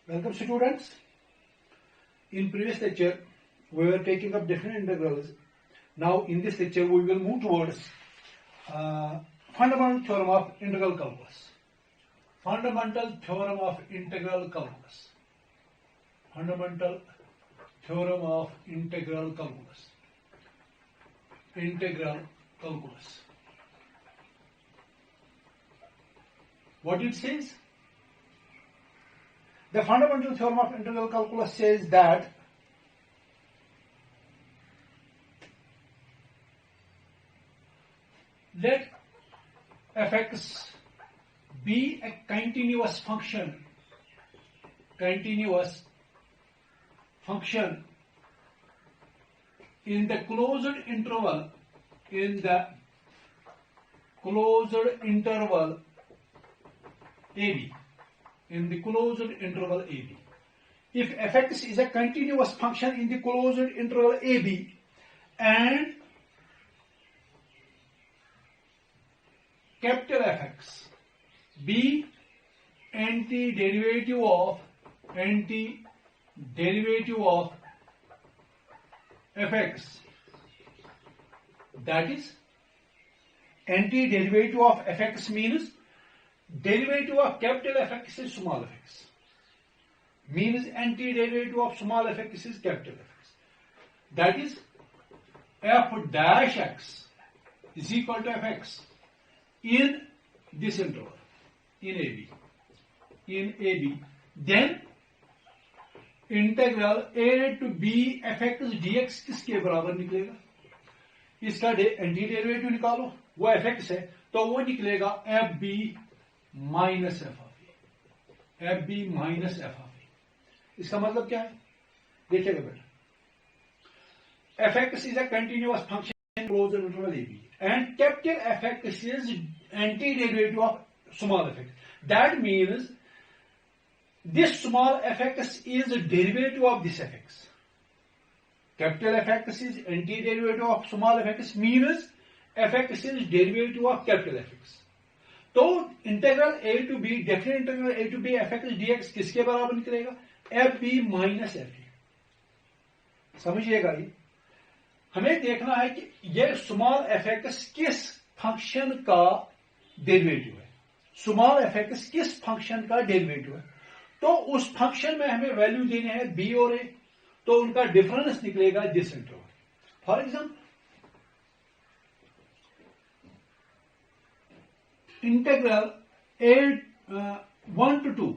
Welcome students. In previous lecture, we were taking up different integrals. Now in this lecture, we will move towards fundamental theorem of integral calculus. Fundamental theorem of integral calculus. Fundamental theorem of integral calculus. Integral calculus. What it says? The fundamental theorem of integral calculus says that let f(x) be a continuous function in the closed interval AB. In the closed interval AB. If f(x) is a continuous function in the closed interval AB and capital F(x) be antiderivative of f(x), that is, antiderivative of f(x) means derivative of capital F(x) is small f(x), means antiderivative of small f(x) is capital F(x). That is, f dash x is equal to f(x) in this interval, in AB, then integral a to b f(x) dx किसके बराबर निकलेगा? इसका anti derivative निकालो, वो f(x) है, तो वो निकलेगा fb माइनस f ऑफ ए। इसका मतलब क्या है? देखिएगा बेटा, f(x) is a continuous function in closed interval AB and capital F(x) is antiderivative of small f(x). That means this small f(x) is a derivative of this f(x). Capital F(x) is antiderivative of small f(x) means f(x) is derivative of capital F(x). तो integral a to b, definite integral a to b f(x) dx किसके बराबर निकलेगा? fb minus fa। समझिएगा, ये हमें देखना है कि ये स्मॉल f(x) किस फंक्शन का डेरिवेटिव है। स्मॉल f(x) किस फंक्शन का डेरिवेटिव है, तो उस फंक्शन में हमें वैल्यू देने हैं b और a, तो उनका डिफरेंस निकलेगा this interval. For example, integral a 1 to 2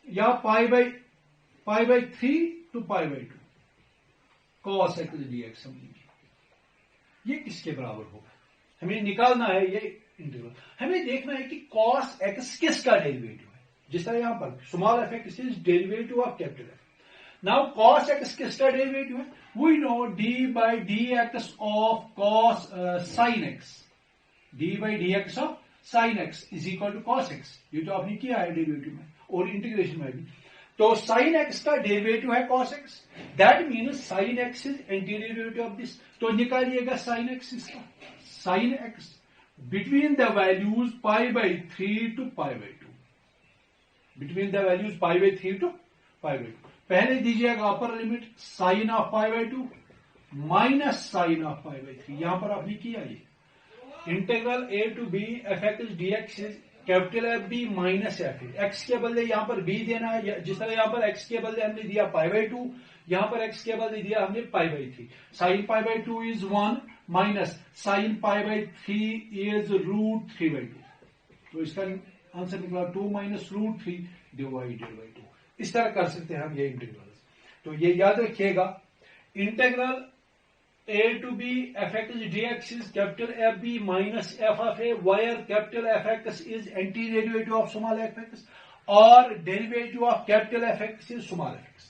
या pi by 3 to pi by 2 cos x dx समझिए, ये किसके बराबर होगा? हमें निकालना है ये इंटीग्रल। हमें देखना है कि cos x किसका डेरिवेटिव है। जिस तरह यहां पर small f(x) is derivative of capital F। Now cos x किसका डेरिवेटिव है? We know d by dx of cos sin x, d by dx of sin x is equal to cos x। ये तो आपने किया है derivative में और integration में भी। तो sin x का डेरिवेटिव है cos x, that means sin x is antiderivative of this. तो निकालिएगा sin x इसका। sin x between the values pi by 3 to pi by 2, between the values pi by 3 to pi by 2। पहले दीजिएगा upper limit sin of pi by 2 minus sin of pi by 3। यहां पर आपने किया ये integral a to b f(x) dx is capital F b minus f a। x के बदले यहां पर b देना है, जिस तरह यहां पर x के बदले हमने दिया पाई बाई 2, यहां पर x के बदले दिया हमने pi by 3। Sine pi by 2 is 1 minus sine pi by 3 is √3 by 2। तो इसका आंसर निकला 2 माइनस √3 डिवाइडेड बाई 2। इस तरह कर सकते हैं हम ये इंटीग्रल। तो ये याद रखिएगा, integral a to b f(x) dx is capital F b minus f of a, where capital F(x) is antiderivative of small f(x) और derivative of capital F(x) is small f(x).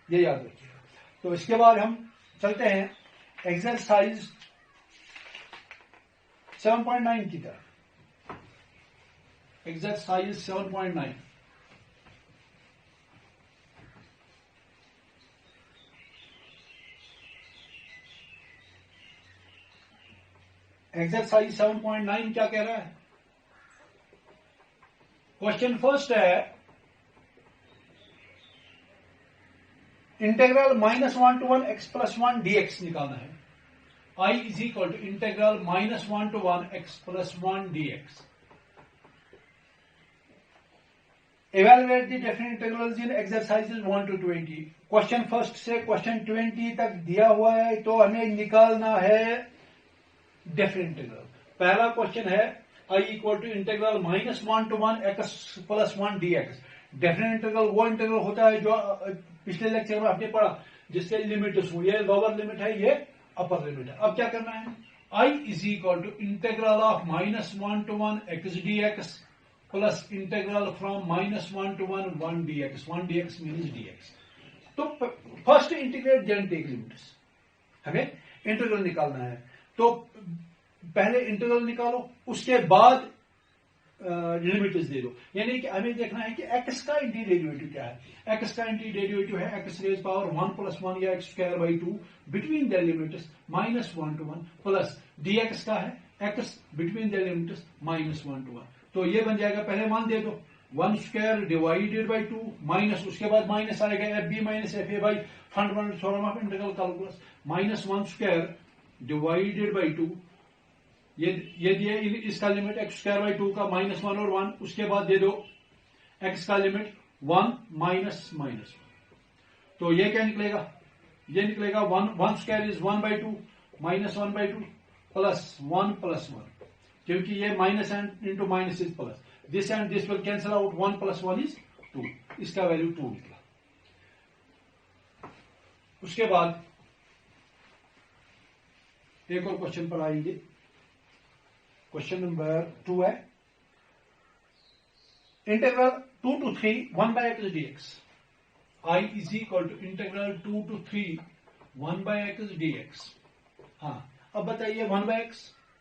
ये याद रखिएगा। तो इसके बाद हम चलते हैं एक्सरसाइज 7.9 की तरफ। एक्सरसाइज 7.9। एक्सरसाइज 7.9 क्या कह रहा है? क्वेश्चन फर्स्ट है, integral -1 to 1 x plus 1 dx निकालना है। I is equal to integral -1 to 1 x plus 1 dx. Evaluate the different integrals in exercises 1 to 20. Question first से क्वेश्चन 20 तक दिया हुआ है, तो हमें निकालना है डिफरेंट इंटीग्रल। पहला क्वेश्चन है I equal to integral -1 to 1 x plus 1 dx। Different integral वो इंटीग्रल होता है जो पिछले लेक्चर में आपने पढ़ा, जिसके लिमिट्स हो, ये लोअर लिमिट है, ये अपर लिमिट है। अब क्या करना है, I is equal to integral of -1 to 1 x dx plus integral from -1 to 1 1 dx। 1 dx means dx। तो first integrate then take limits. हमें इंटीग्रल निकालना है, तो पहले इंटीग्रल निकालो, उसके बाद लिमिट्स दे दो। यानी कि हमें देखना है कि x का एंटी डेरिवेटिव क्या है। x का एंटी डेरिवेटिव है x रेज पावर 1 plus 1 या x square by 2 between the limits -1 to 1 plus dx का है x between the limits -1 to 1। तो ये बन जाएगा, पहले मान दे दो 1 स्क्वायर डिवाइडेड बाई 2 माइनस, उसके बाद माइनस आएगा F B minus F A by fundamental theorem of integral calculus -1 square divided by 2। ये दिए इसका लिमिट x स्क्वायर बाई 2 का -1 और 1, उसके बाद दे दो x का लिमिट 1 माइनस माइनस। तो ये क्या निकलेगा, ये निकलेगा 1 square is 1 by 2 -1 by 2 plus 1 plus 1, क्योंकि ये minus and into minus is plus, this and this will cancel out, 1 plus 1 is 2, इसका वैल्यू 2 निकला। उसके बाद एक और क्वेश्चन पर आएंगे, क्वेश्चन नंबर 2 है integral 2 to 3 1 by x dx। I is equal to integral 2 to 3 1 by x dx। हाँ, अब बताइए 1 by x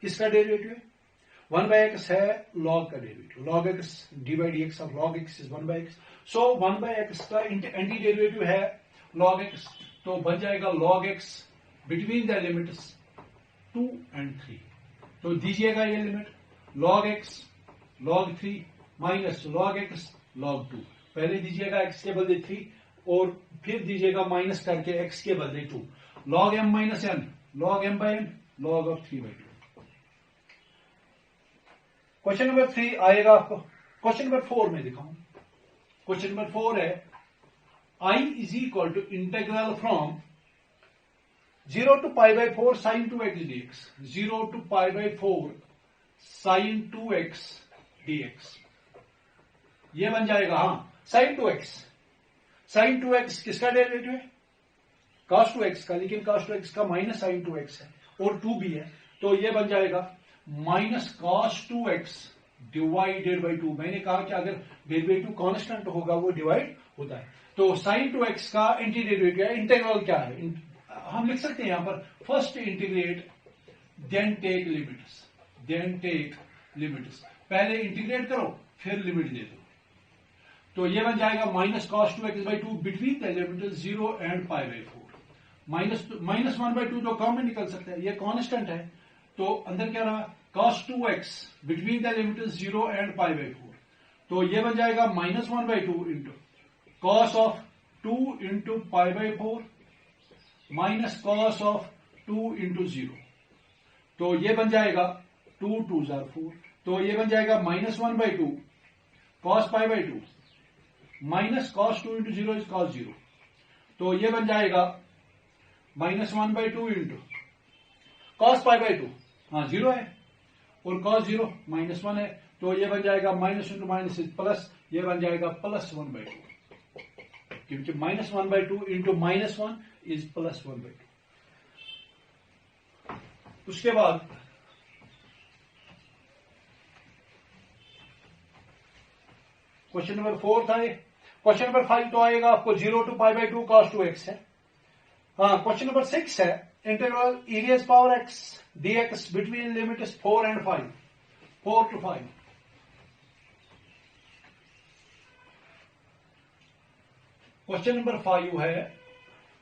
किसका डेरिवेटिव है? 1 by x है log का derivative, log x d by dx of log x is 1 by x। so 1 by x का anti derivative है log x, तो बन जाएगा log x between the limits 2 and 3। तो दीजिएगा ये limit log x log 3 minus log x log 2। पहले दीजिएगा x के बदले 3 और फिर दीजिएगा माइनस करके x के बदले 2, log m minus n log m by n log of 3 by 2। Question number 3 आएगा आपको, क्वेश्चन नंबर 4 में दिखाऊं। क्वेश्चन नंबर 4 है I is equal to integral from 0 to pi by 4 sin 2x dx। 0 to pi by 4 sin 2x dx। ये बन जाएगा, हाँ, sin 2x। sin 2x किसका डेरिवेटिव है? cos 2x का, लेकिन cos 2x का माइनस sin 2x है और 2 भी है, तो ये बन जाएगा minus cos 2x divided by 2। मैंने कहा कि अगर डेरिवेटिव कांस्टेंट होगा वो डिवाइड होता है। तो sin 2x का एंटी डेरिवेटिव है, इंटीग्रल क्या है, हम लिख सकते हैं यहां पर first integrate then take limits, then take limits. पहले इंटीग्रेट करो फिर लिमिट दे दो, तो ये बन जाएगा minus cos 2x by 2 between the limits 0 and pi by 4। Minus 1 by 2 तो कॉमन निकल सकता है, ये कांस्टेंट है, तो अंदर क्या रहा cos 2x between the limits 0 and pi by 4। तो ये बन जाएगा -1 by 2 into cos of 2 into pi by 4 minus cos of 2 into 0। तो ये बन जाएगा 2 2 4, तो ये बन जाएगा -1 by 2 cos pi by 2 minus cos 2 into 0 is cos 0। तो ये बन जाएगा -1 by 2 into cos pi by 2, हाँ 0 है, और cos 0 -1 है, तो ये बन जाएगा minus into minus is plus, ये बन जाएगा +1 बाई 2, क्योंकि -1 बाई 2 इंटू -1 इज +1 बाई 2। उसके बाद क्वेश्चन नंबर 4 था ये। क्वेश्चन नंबर 5 तो आएगा आपको 0 to pi by 2 cos 2x है। हाँ, क्वेश्चन नंबर 6 है integral e raised power x dx between limits 4 and 5, 4 to 5। Question number 5 है,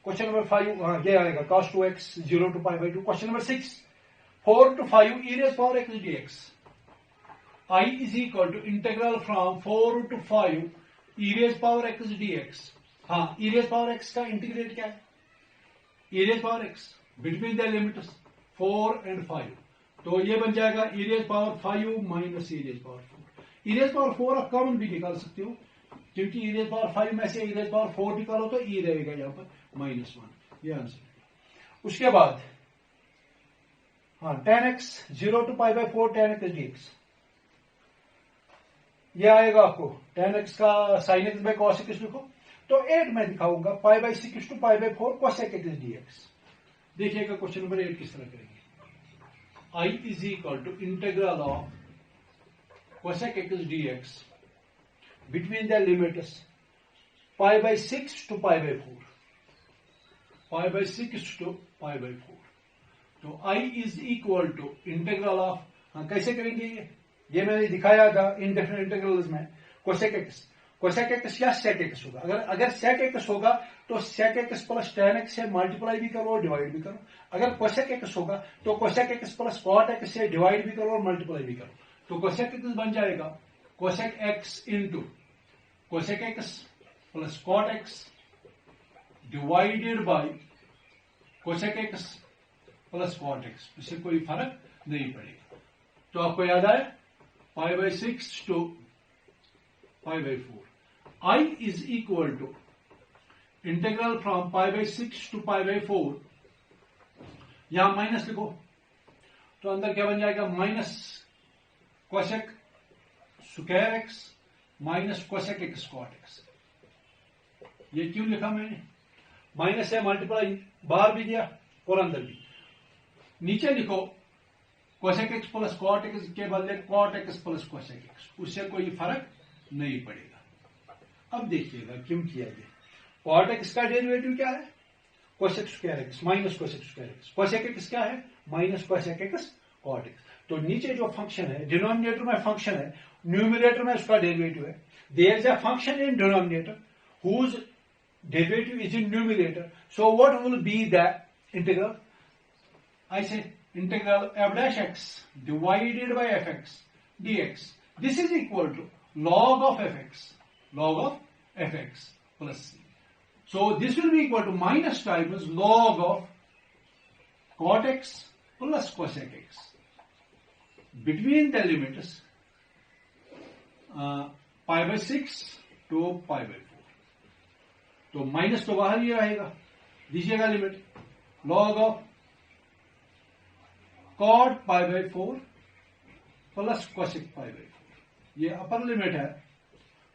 क्वेश्चन नंबर 5, हाँ ये आएगा cos 2x 0 to pi by 2। Question number 6 4 to 5 e raised power x dx। I is equal to integral from 4 to 5 e raised power x dx हाँ, e raise power x का integrate क्या है? e raise power x between the limits 4 and 5, तो ये बन जाएगा e raise power 5 minus e raise power 4। e raise power 4 आप common भी निकाल सकते हो, क्योंकि e रेज पावर 5 में से e रेज पावर 4 निकालो तो e रहेगा यहाँ पर -1। ये आंसर। उसके बाद हाँ, tan x 0 to π/4 tan x dx, ये आएगा आपको tan x का sin x by cos x लिखो, तो 8 में दिखाऊंगा π/6 to π/4 cos x dx। देखिएगा क्वेश्चन नंबर 8 किस तरह करेंगे। I is equal to integral of cos x dx between the limits π/6 to π/4, π/6 to π/4, तो I is equal to integral of, हाँ कैसे करेंगे ये मैंने दिखाया था इनडेफिनेट इंटीग्रल्स में। कोसेक एक्स या सेक एक्स होगा। अगर सेक एक्स होगा तो sec x plus tan x से मल्टीप्लाई भी करो और डिवाइड भी करो। अगर कोसेक एक्स होगा तो cosec x plus cot x से डिवाइड भी करो और मल्टीप्लाई भी करो। तो कोसेक एक्स बन जाएगा cosec x into cosec x plus cot x divided by cosec x plus cot x, इससे कोई फर्क नहीं पड़ेगा। तो आपको याद आया π/6 to π/4, I is equal to integral from π/6 to π/4, यहां माइनस लिखो तो अंदर क्या बन जाएगा minus cosec square x minus cosec x cot x. ये क्यों लिखा मैंने? माइनस है मल्टीप्लाई बाहर भी दिया और अंदर भी। नीचे लिखो cosec x plus cot x के बदले cot x plus cosec x, उससे कोई फर्क नहीं पड़ेगा। अब देखिएगा क्यों किया गया। कॉट एक्स का डेरिवेटिव क्या है? Cosec square x minus cosec square x. Cosec x क्या है? Minus cosec x cot x. तो नीचे जो फंक्शन है डिनोमिनेटर में फंक्शन है, न्यूमिनेटर में उसका डेरिवेटिव है। There is a function in denominator whose derivative is in numerator, so what will be the integral? I say integral f dash x divided by fx dx. This is equal to log of fx plus c. So this will be equal to minus times log of cot x plus cosec x between the limits π/6 to π/4. तो minus तो बाहर ही रहेगा, दीजिएगा limit log of cot π/4 plus cosec π/4, ये upper limit है,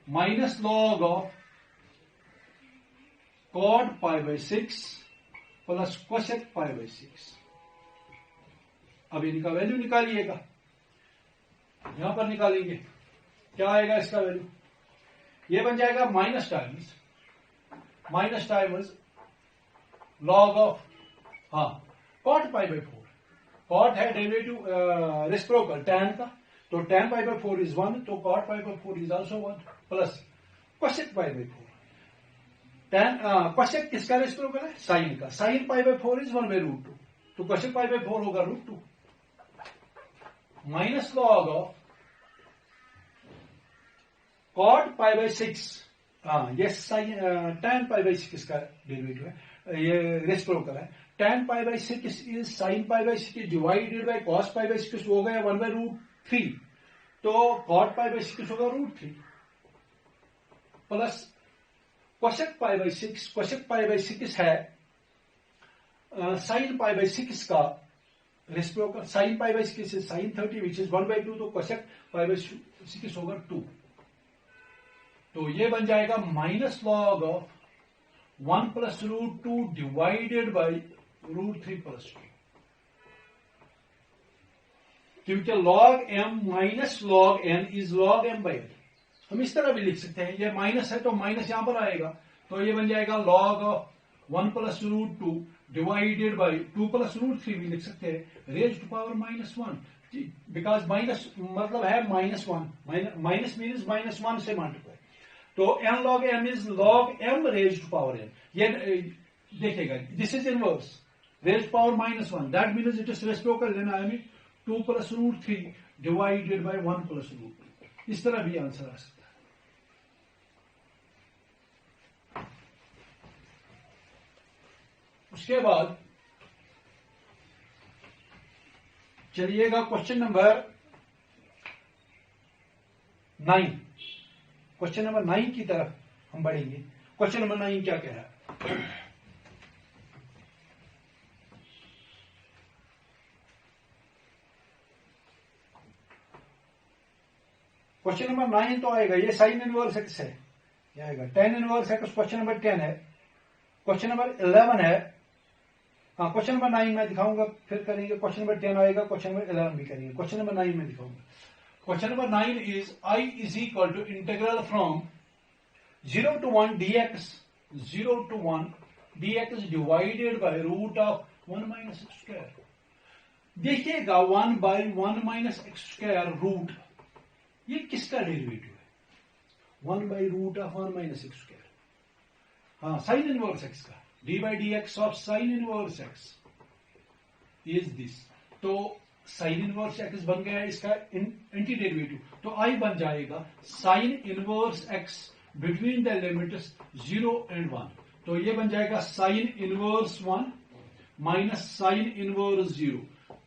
minus log of cot π/6 plus cosec π/6। अब इनका वैल्यू निकालिएगा, यहां पर निकालेंगे क्या आएगा इसका वैल्यू? ये बन जाएगा minus times log of cot π/4। Cot है डेरिवेटिव रेसिप्रोकल tan का, तो tan π/4 इज 1, तो cot π/4 is also 1 plus cosec π/4। tan cosec किसका रेसिप्रोकल है? साइन का। साइन π/4 इज 1/√2, तो कोसेक π/4 होगा √2 माइनस लॉग ऑफ cot π/6। ये साइन tan π/6 इसका डेरिवेटिव है, ये रेसिप्रोकल है। tan π/6 is sin π/6 divided by cos π/6 हो गया 1/√3, तो cot π/6 होगा √3 प्लस कोसेक π/6। कोसेक π/6 है sin π/6 का reciprocal. sin π/6 is sin 30 which is 1/2, तो कोसेक π/6 होगा 2। तो ये बन जाएगा minus log of 1 plus √2 divided by √3 plus 2, क्योंकि log m minus log n is log m by n। हम इस तरह भी लिख सकते हैं, ये माइनस है तो माइनस यहां पर आएगा, तो ये बन जाएगा log of 1 plus √2 divided by 2 plus √3 भी लिख सकते हैं raise to power -1, because minus मतलब है -1, माइनस मीन्स -1 से मल्टीप्लाई, तो n log m is log m raise to power n। ये देखिएगा this is inverse raise to power -1, that means it is reciprocal, then I mean 2 plus √3 divided by 1 plus √2। इस तरह भी answer आ सकता है। उसके बाद चलिएगा क्वेश्चन नंबर 9। क्वेश्चन नंबर 9 की तरफ हम बढ़ेंगे। क्वेश्चन नंबर 9 क्या कह रहा है? क्वेश्चन नंबर 9 तो आएगा, ये साइन इनवर्स एक्स है, ये आएगा tan inverse x. Question number 10 है। क्वेश्चन नंबर 11 है। हाँ, क्वेश्चन नंबर 9 मैं दिखाऊंगा, फिर करेंगे। क्वेश्चन नंबर 10 आएगा, क्वेश्चन नंबर 11 भी करेंगे। क्वेश्चन नंबर 9 में दिखाऊंगा। Question number 9 is I is equal to integral from 0 to 1 dx, 0 to 1 dx divided by root of 1 minus x square. देखिएगा 1 by 1 minus x square root, ये किसका derivative है? 1 by root of 1 minus x square. हाँ, sine inverse x का। D by D x of sine inverse x is this. तो sine inverse x बन गया इसका एंटी डेरिवेटिव। तो आई बन जाएगा sign inverse x between the limits 0 and 1। तो ये बन जाएगा sign inverse 1 minus sine inverse 0।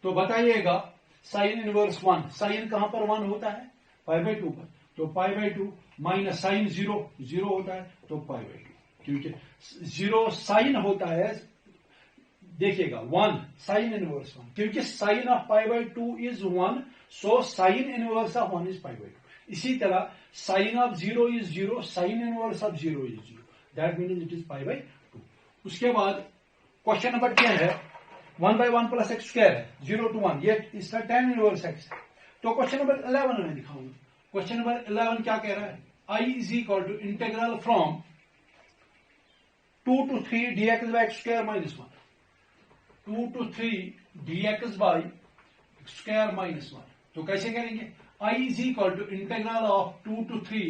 तो बताइएगा साइन इनवर्स 1, साइन कहां पर 1 होता है? पाई बाई 2 पर। तो पाई बाई 2 माइनस साइन 0, 0 होता है, तो पाई बाई 2। क्योंकि 0 साइन होता है, देखिएगा 1 साइन इनवर्स 1, क्योंकि sine of pi by 2 is 1, so sine inverse of 1 is pi by 2। इसी तरह sine of 0 is 0, sine inverse of 0 is 0, that means it is pi by 2। उसके बाद क्वेश्चन नंबर 10 है, 1 बाई 1 प्लस एक्स स्क्वायर है, 0 to 1, ये इसका tan inverse x है। तो क्वेश्चन नंबर 11 में दिखाऊंगा। क्वेश्चन नंबर 11 क्या कह रहा है? I is equal to integral from 2 to 3 dx by x square minus 1, 2 to 3 dx by x square minus 1। तो कैसे करेंगे? I is equal to integral of 2 to 3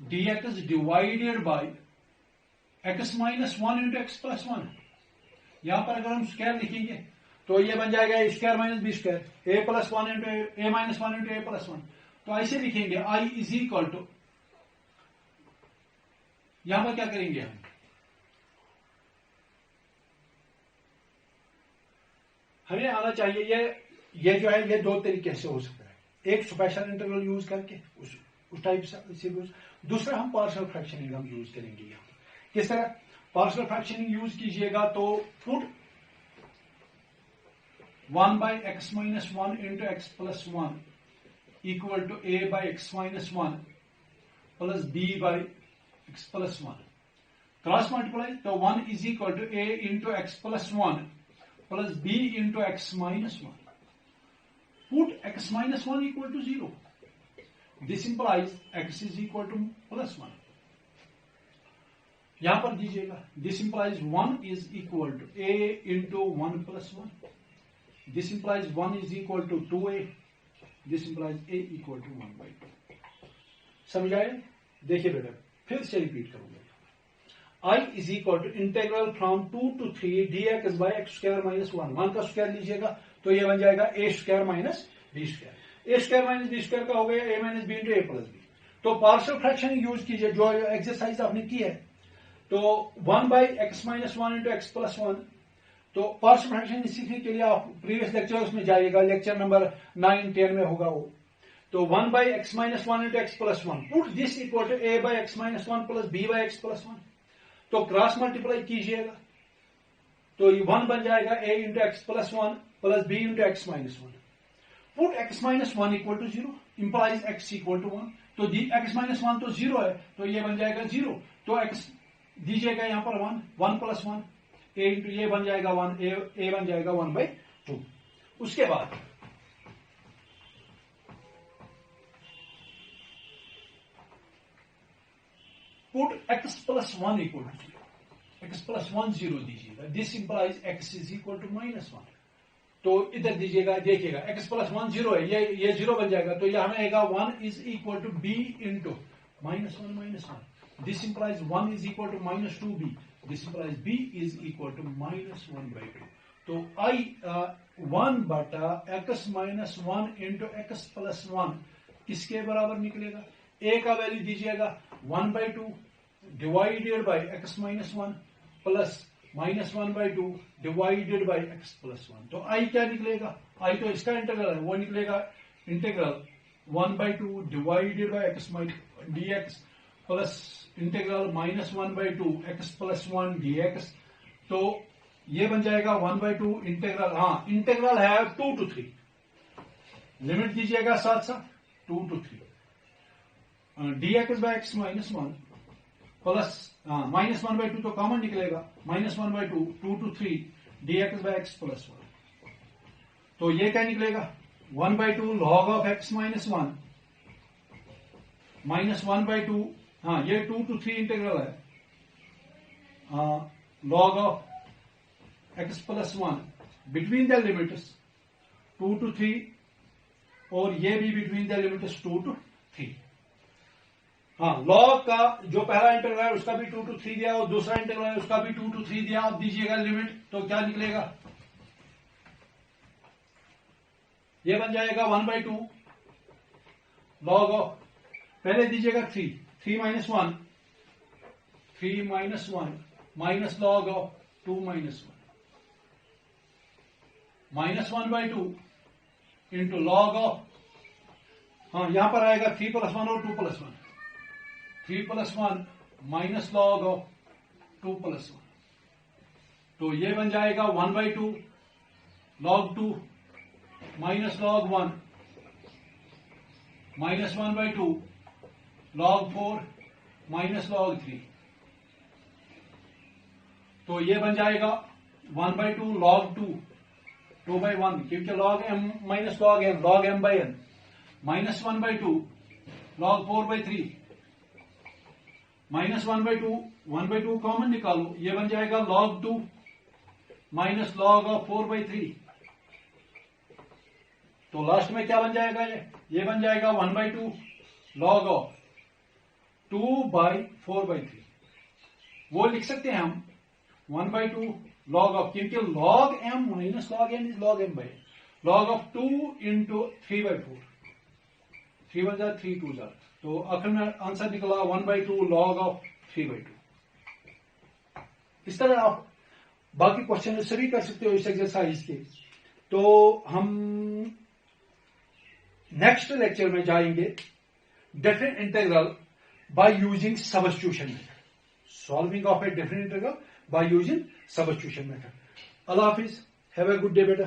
dx divided by x minus 1 into x plus 1। यहां पर अगर हम square लिखेंगे तो ये बन जाएगा ए स्क्वायर माइनस बी स्क्वायर, ए प्लस 1 इंटू ए माइनस 1 इंटू ए प्लस 1। तो ऐसे लिखेंगे आई इज इक्वल टू, यहां पर क्या करेंगे हम? हमें आना चाहिए ये जो है, ये दो तरीके से हो सकता है। एक स्पेशल इंटीग्रल यूज करके उस टाइप से यूज, दूसरा हम पार्शियल फ्रैक्शनिंग हम यूज करेंगे। यहां किस तरह पार्शियल फ्रैक्शनिंग यूज कीजिएगा? तो put 1 by x minus 1 into x plus 1 equal to a by x minus 1 plus b by x plus 1. Cross multiply, so 1 is equal to a into x plus 1 plus b into x minus 1. Put x minus 1 equal to 0. This implies x is equal to plus 1. यहां पर दीजिएगा, this implies 1 is equal to a into 1 plus 1. This implies 1 is equal to 2a. This implies a equal to 1 by 2. समझ आए? देखिए बेटा, फिर से repeat करूंगा। I is equal to integral from 2 to 3 dx by x square minus 1। 1 का square लीजिएगा तो ये बन जाएगा a square minus b square. a square minus b square का हो गया a minus b into a plus b। तो पार्शियल फ्रैक्शन यूज कीजिए, जो एक्सरसाइज आपने की है। तो 1 by x minus 1 into x plus 1। तो पार्शियल फ्रैक्शन सीखने के लिए आप प्रीवियस लेक्चर्स में जाइएगा, लेक्चर नंबर 9, 10 में होगा वो। तो 1 by x minus 1 into x plus 1, put this equal to a by x minus 1 plus b by x plus 1। तो क्रॉस मल्टीप्लाई कीजिएगा तो ये 1 बन जाएगा a into x plus 1 plus b into x minus 1। Put x minus 1 equal to 0 implies x equal to 1। तो x minus 1 तो 0 है, तो ये बन जाएगा 0। तो x दीजिएगा यहां पर 1 प्लस 1, a इंटू ये बन जाएगा 1, a बन जाएगा 1 बाई 2। उसके बाद put x plus 1 equal to 0, x plus 1 0 दीजिएगा। This implies x is equal to minus 1। तो इधर दीजिएगा, देखिएगा x प्लस 1 0 है, ये 0 बन जाएगा। तो यह हमें आएगा 1 is equal to b into minus 1 minus 1। This implies 1 is equal to minus 2b. This implies b is equal to minus 1 by 2. तो I 1 बटा x minus 1 into x plus 1 किसके बराबर निकलेगा? a का वैल्यू दीजिएगा 1 by 2 divided by x minus 1 plus -1/2 divided by x plus 1। तो i क्या निकलेगा? i तो इसका इंटीग्रल है, वो निकलेगा integral 1/2 divided by x dx plus integral -1/2 x plus 1 dx। तो ये बन जाएगा 1/2 इंटीग्रल, हाँ इंटीग्रल है 2 to 3, लिमिट दीजिएगा साथ साथ 2 to 3 dx by x minus 1 plus -1/2 तो कॉमन निकलेगा, -1/2 2 to 3 dx by x plus 1। तो ये क्या निकलेगा? 1/2 log ऑफ x माइनस 1 -1/2, हाँ ये 2 to 3 इंटीग्रल है, log of x plus 1 between the limits 2 to 3 और ये भी बिटवीन द लिमिट्स 2 to 3। हाँ लॉग का जो पहला इंटीग्रल है उसका भी 2 to 3 दिया और दूसरा इंटीग्रल है उसका भी 2 to 3 दिया। अब दीजिएगा लिमिट, तो क्या निकलेगा? ये बन जाएगा 1/2 लॉग ऑफ, पहले दीजिएगा 3 minus 1 minus log of 2 minus 1/2 into log of, हाँ यहां पर आएगा 3 + 1 और 2 + 1, 3 + 1 माइनस लॉग ऑफ 2 + 1। तो ये बन जाएगा 1/2 log 2 minus log 1 minus 1/2 log 4 minus log 3। तो ये बन जाएगा 1/2 log 2/1, क्योंकि log m minus log m, log m/n minus 1/2 log 4/3 minus 1/2 common निकालो, ये बन जाएगा log 2 माइनस log ऑफ 4/3। तो लास्ट में क्या बन जाएगा? ये बन जाएगा 1/2 log ऑफ 2/4/3। वो लिख सकते हैं हम 1/2 log ऑफ, क्योंकि log m minus log n is log m/n, log of 2 into 3/4, 3 1 जा 3 2 जा, तो आखिर में आंसर निकला 1/2 log ऑफ 3/2। इस तरह आप बाकी क्वेश्चन सभी कर सकते हो इस एक्सरसाइज के। तो हम नेक्स्ट लेक्चर में जाएंगे different integral by using substitution method, solving of a different integral by using substitution method. Allah Hafiz, have a good day बेटा।